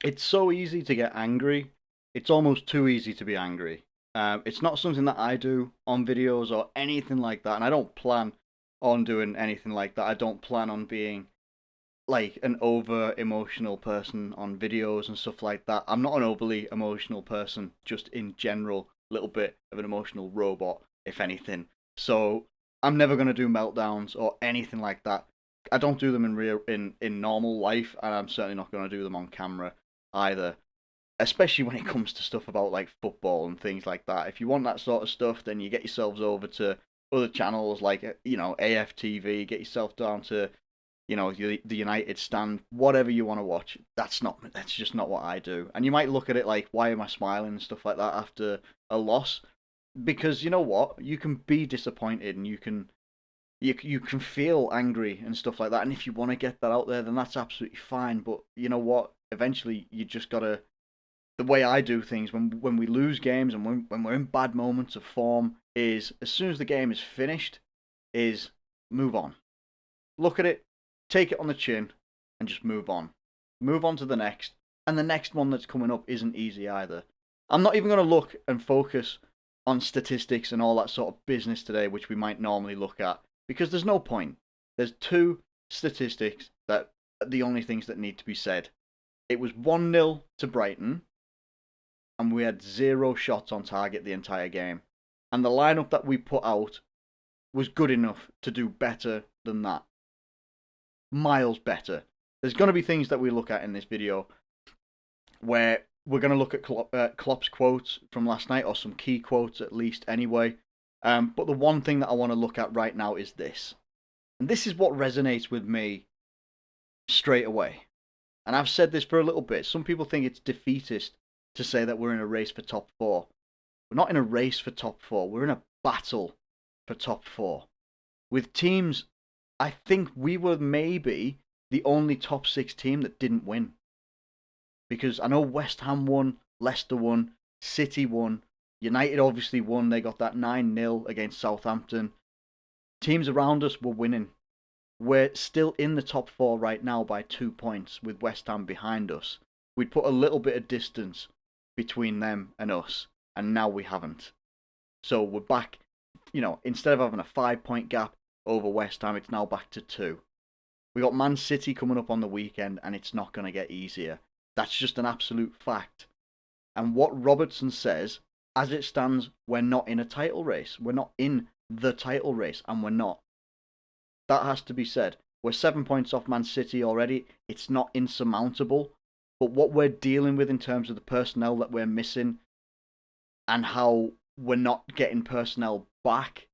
It's so easy to get angry. It's almost too easy to be angry. It's not something that I do on videos or anything like that, and I don't plan on doing anything like that. I don't plan on being like an over emotional person on videos and stuff like that. I'm not an overly emotional person, just in general, a little bit of an emotional robot, if anything. So I'm never gonna do meltdowns or anything like that. I don't do them in normal life, and I'm certainly not gonna do them on camera either. Especially when it comes to stuff about like football and things like that. If you want that sort of stuff, then you get yourselves over to other channels like AFTV. Get yourself down to the United stand, whatever you want to watch. That's just not what I do. And you might look at it like, why am I smiling and stuff like that after a loss? Because you know what, you can be disappointed and you can feel angry and stuff like that. And if you want to get that out there, then that's absolutely fine. But you know what, eventually you just gotta. The way I do things when we lose games and when we're in bad moments of form is as soon as the game is finished, is move on. Look at it, take it on the chin, and just move on. Move on to the next. And the next one that's coming up isn't easy either. I'm not even going to look and focus on statistics and all that sort of business today, which we might normally look at, because there's no point. There's two statistics that are the only things that need to be said. It was 1-0 to Brighton, and we had zero shots on target the entire game. And the lineup that we put out was good enough to do better than that. Miles better. There's going to be things that we look at in this video where we're going to look at Klopp's quotes from last night, or some key quotes at least anyway. But the one thing that I want to look at right now is this. And this is what resonates with me straight away. And I've said this for a little bit. Some people think it's defeatist to say that we're in a race for top four. We're not in a race for top four. We're in a battle for top four. With teams, I think we were maybe the only top six team that didn't win. Because I know West Ham won, Leicester won, City won, United obviously won. They got that 9-0 against Southampton. Teams around us were winning. We're still in the top four right now by 2 points with West Ham behind us. We'd put a little bit of distance between them and us, and now we haven't. So we're back, instead of having a 5 point gap over West Ham, it's now back to two. We got Man City coming up on the weekend, and it's not going to get easier. That's just an absolute fact. And what Robertson says, as it stands, we're not in a title race. We're not in the title race, and we're not. That has to be said. We're 7 points off Man City already. It's not insurmountable. But what we're dealing with in terms of the personnel that we're missing and how we're not getting personnel back,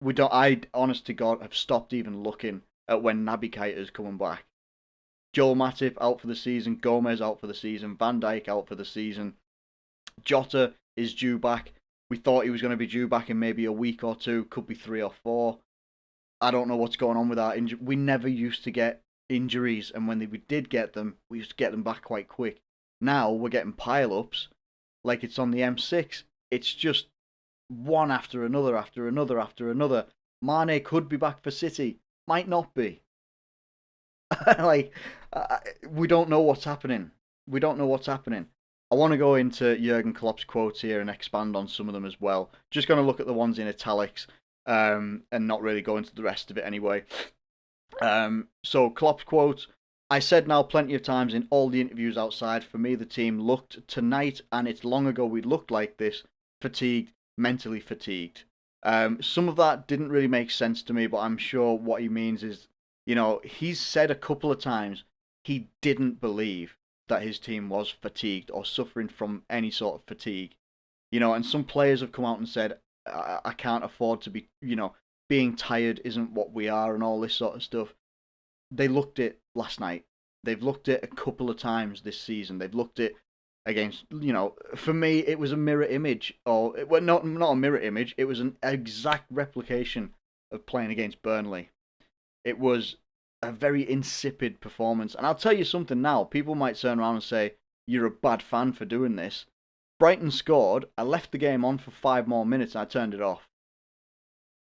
we don't. I, honest to God, have stopped even looking at when Naby Keita's coming back. Joel Matip out for the season, Gomez out for the season, Van Dijk out for the season. Jota is due back. We thought he was going to be due back in maybe a week or two, could be 3 or 4. I don't know what's going on with our injury. We never used to get injuries, and when we did get them, we used to get them back quite quick. Now we're getting pile-ups like it's on the M6. It's just one after another, after another, after another. Mane could be back for City, might not be. like, we don't know what's happening. We don't know what's happening. I want to go into Jurgen Klopp's quotes here and expand on some of them as well. Just going to look at the ones in italics, and not really go into the rest of it anyway. So Klopp's quote: "I said now plenty of times in all the interviews outside. For me, the team looked tonight, and it's long ago we looked like this, fatigued, mentally fatigued." Some of that didn't really make sense to me, but I'm sure what he means is, he's said a couple of times he didn't believe that his team was fatigued or suffering from any sort of fatigue. And some players have come out and said, I can't afford to be, being tired isn't what we are and all this sort of stuff. They looked it last night. They've looked it a couple of times this season. They've looked it against, for me, it was a mirror image, or well, not a mirror image. It was an exact replication of playing against Burnley. It was a very insipid performance. And I'll tell you something now. People might turn around and say, you're a bad fan for doing this. Brighton scored. I left the game on for 5 more minutes and I turned it off.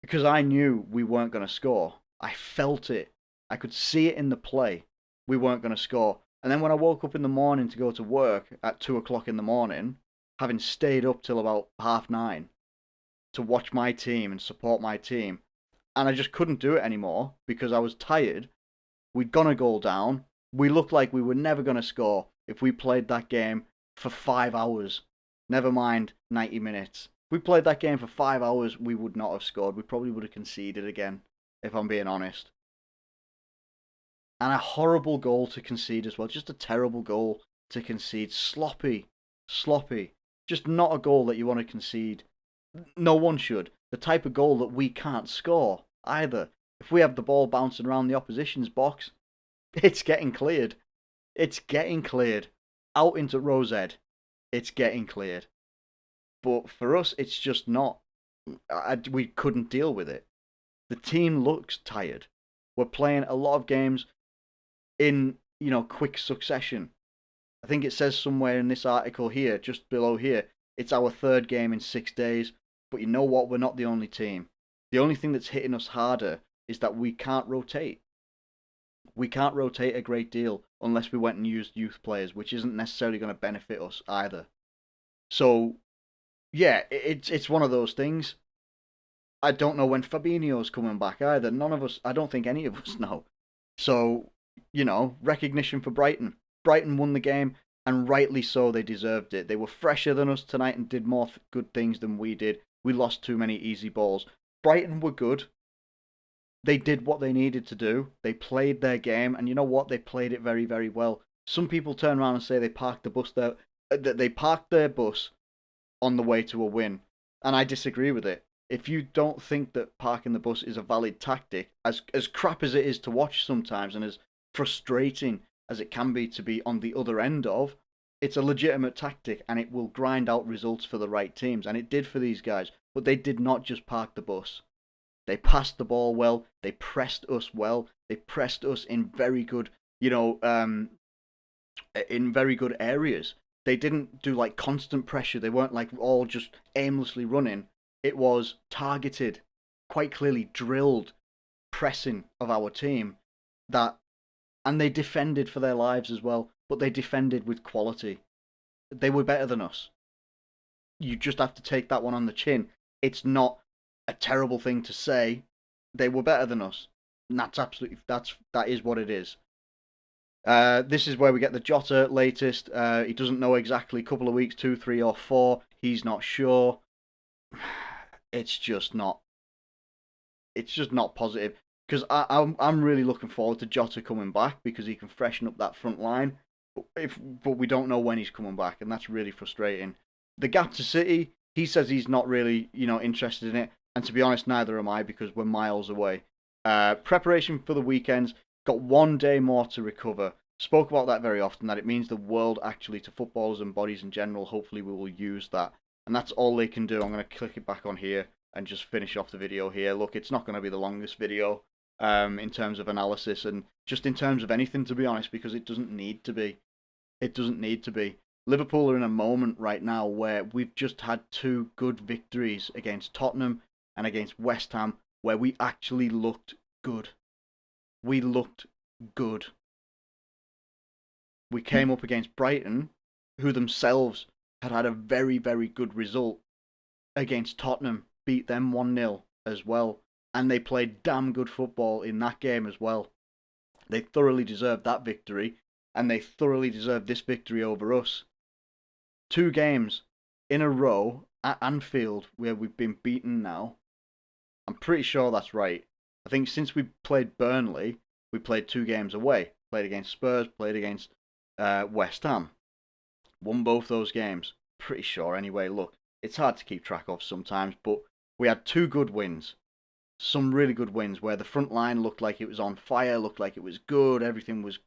Because I knew we weren't going to score. I felt it. I could see it in the play. We weren't going to score. And then when I woke up in the morning to go to work at 2 o'clock in the morning, having stayed up till about 9:30 to watch my team and support my team, and I just couldn't do it anymore because I was tired. We'd gone a goal down. We looked like we were never going to score if we played that game for 5 hours. Never mind 90 minutes. If we played that game for 5 hours, we would not have scored. We probably would have conceded again, if I'm being honest. And a horrible goal to concede as well. Just a terrible goal to concede. Sloppy. Sloppy. Just not a goal that you want to concede. No one should. The type of goal that we can't score either. If we have the ball bouncing around the opposition's box, it's getting cleared. It's getting cleared. Out into Rosed. It's getting cleared. But for us, it's just not. We couldn't deal with it. The team looks tired. We're playing a lot of games in, quick succession. I think it says somewhere in this article here, just below here, it's our third game in 6 days. But you know what? We're not the only team. The only thing that's hitting us harder is that we can't rotate. We can't rotate a great deal unless we went and used youth players, which isn't necessarily going to benefit us either. So, yeah, it's one of those things. I don't know when Fabinho's coming back either. None of us, I don't think any of us know. So, recognition for Brighton. Brighton won the game, and rightly so, they deserved it. They were fresher than us tonight and did more good things than we did. We lost too many easy balls. Brighton were good. They did what they needed to do. They played their game, and you know what? They played it very, very well. Some people turn around and say they parked the bus there, that they parked their bus on the way to a win, and I disagree with it. If you don't think that parking the bus is a valid tactic, as crap as it is to watch sometimes, and as frustrating as it can be to be on the other end of, it's a legitimate tactic, and it will grind out results for the right teams, and it did for these guys. But they did not just park the bus. They passed the ball well. They pressed us well. They pressed us in very good, in very good areas. They didn't do like constant pressure. They weren't like all just aimlessly running. It was targeted, quite clearly drilled pressing of our team. That and they defended for their lives as well, but they defended with quality. They were better than us. You just have to take that one on the chin. It's not a terrible thing to say. They were better than us. And that is what it is. This is where we get the Jota latest. He doesn't know exactly. Couple of weeks, 2, 3, or 4. He's not sure. It's just not. It's just not positive. Because I'm really looking forward to Jota coming back because he can freshen up that front line. But we don't know when he's coming back, and that's really frustrating. The gap to City, he says he's not really interested in it, and to be honest, neither am I because we're miles away. Preparation for the weekends. Got 1 day more to recover. Spoke about that very often, that it means the world actually to footballers and bodies in general. Hopefully we will use that. And that's all they can do. I'm going to click it back on here and just finish off the video here. Look, it's not going to be the longest video in terms of analysis and just in terms of anything, to be honest, because it doesn't need to be. It doesn't need to be. Liverpool are in a moment right now where we've just had 2 good victories against Tottenham and against West Ham where we actually looked good. We looked good. We came up against Brighton, who themselves had a very, very good result against Tottenham, beat them 1-0 as well, and they played damn good football in that game as well. They thoroughly deserved that victory, and they thoroughly deserved this victory over us. 2 games in a row at Anfield where we've been beaten now. I'm pretty sure that's right. I think since we played Burnley, we played 2 games away. Played against Spurs, played against West Ham. Won both those games. Pretty sure anyway. Look, it's hard to keep track of sometimes, but we had 2 good wins. Some really good wins where the front line looked like it was on fire, looked like it was good, everything was,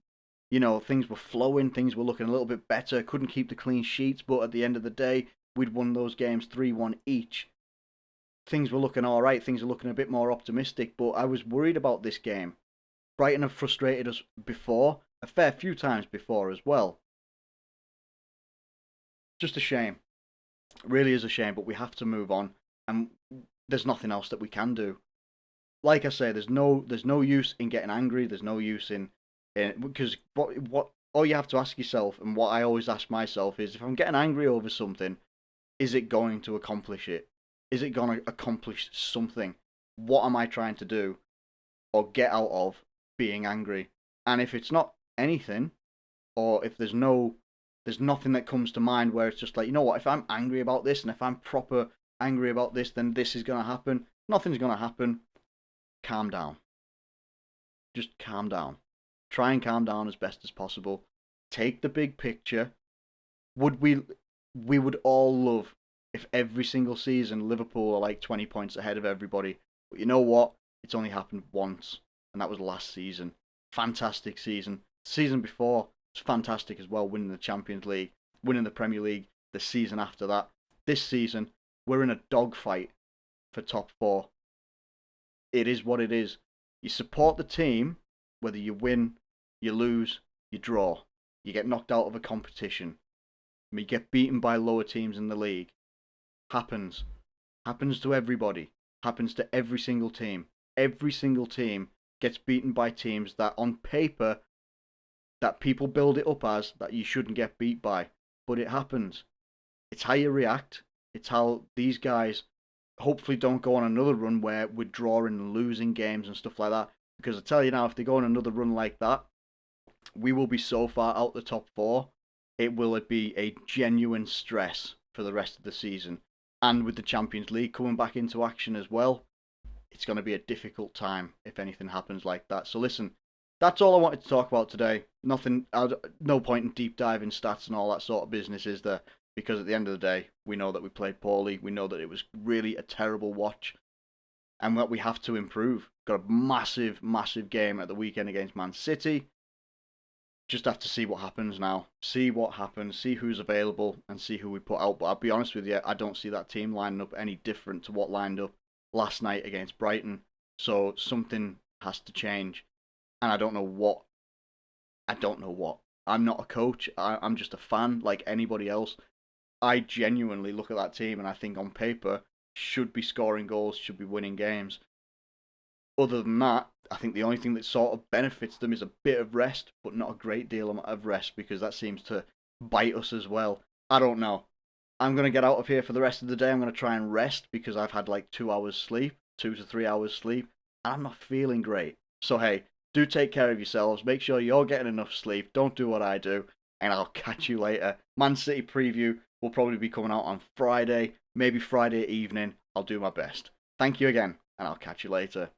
things were flowing, things were looking a little bit better, couldn't keep the clean sheets, but at the end of the day, we'd won those games 3-1 each. Things were looking alright, things were looking a bit more optimistic, but I was worried about this game. Brighton have frustrated us before, a fair few times before as well. Just a shame. It really is a shame, but we have to move on, and there's nothing else that we can do. Like I say, there's no use in getting angry. There's no use in because what all you have to ask yourself, and what I always ask myself is, if I'm getting angry over something, is it going to accomplish it? Is it going to accomplish something? What am I trying to do or get out of being angry? And if it's not anything, or if there's nothing that comes to mind where it's just like, you know what, if I'm angry about this and if I'm proper angry about this, then this is going to happen. Nothing's going to happen. Calm down. Just calm down. Try and calm down as best as possible. Take the big picture. Would we would all love if every single season Liverpool are like 20 points ahead of everybody. But you know what? It's only happened once, and that was last season. Fantastic season. Season before was fantastic as well, winning the Champions League, winning the Premier League the season after that. This season, we're in a dogfight for top four. It is what it is. You support the team, whether you win, you lose, you draw, you get knocked out of a competition, you get beaten by lower teams in the league. Happens. Happens to everybody. Happens to every single team. Every single team gets beaten by teams that on paper that people build it up as that you shouldn't get beat by. But it happens. It's how you react. It's how these guys hopefully don't go on another run where we're drawing and losing games and stuff like that. Because I tell you now, if they go on another run like that, we will be so far out the top four, it will be a genuine stress for the rest of the season. And with the Champions League coming back into action as well, it's going to be a difficult time if anything happens like that. So listen, that's all I wanted to talk about today. Nothing, no point in deep diving stats and all that sort of business, is there? Because at the end of the day, we know that we played poorly. We know that it was really a terrible watch, and that we have to improve. Got a massive, massive game at the weekend against Man City. Just have to see what happens now. See what happens, see who's available, and see who we put out. But I'll be honest with you, I don't see that team lining up any different to what lined up last night against Brighton. So something has to change. And I don't know what. I don't know what. I'm not a coach. I'm just a fan like anybody else. I genuinely look at that team and I think on paper should be scoring goals, should be winning games. Other than that, I think the only thing that sort of benefits them is a bit of rest, but not a great deal of rest, because that seems to bite us as well. I don't know. I'm going to get out of here for the rest of the day. I'm going to try and rest because I've had like 2 hours sleep, 2 to 3 hours sleep, and I'm not feeling great. So hey, do take care of yourselves. Make sure you're getting enough sleep. Don't do what I do, and I'll catch you later. Man City preview will probably be coming out on Friday, maybe Friday evening. I'll do my best. Thank you again, and I'll catch you later.